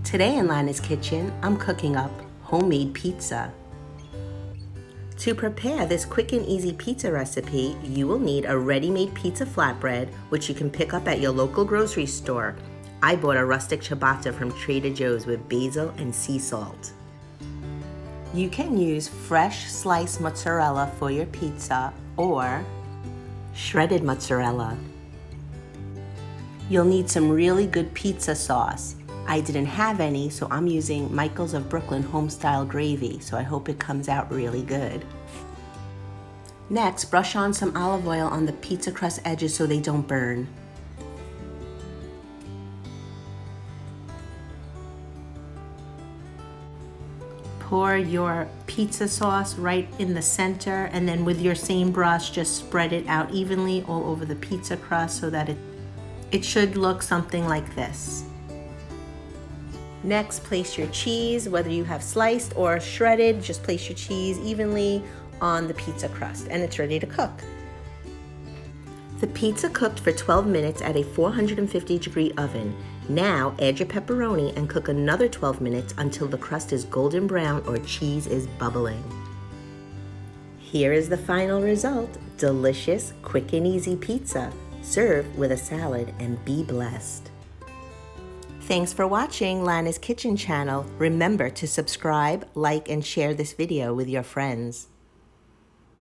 Today in Lana's kitchen, I'm cooking up homemade pizza. To prepare this quick and easy pizza recipe, you will need a ready-made pizza flatbread, which you can pick up at your local grocery store. I bought a rustic ciabatta from Trader Joe's with basil and sea salt. You can use fresh sliced mozzarella for your pizza or shredded mozzarella. You'll need some really good pizza sauce. I didn't have any, so I'm using Michael's of Brooklyn Homestyle Gravy, so I hope it comes out really good. Next, brush on some olive oil on the pizza crust edges so they don't burn. Pour your pizza sauce right in the center, and then with your same brush, just spread it out evenly all over the pizza crust so that it should look something like this. Next, place your cheese, whether you have sliced or shredded, just place your cheese evenly on the pizza crust and it's ready to cook. The pizza cooked for 12 minutes at a 450-degree oven. Now add your pepperoni and cook another 12 minutes until the crust is golden brown or cheese is bubbling. Here is the final result: delicious, quick and easy pizza. Serve with a salad and be blessed. Thanks for watching Lana's Kitchen channel. Remember to subscribe, like, and share this video with your friends.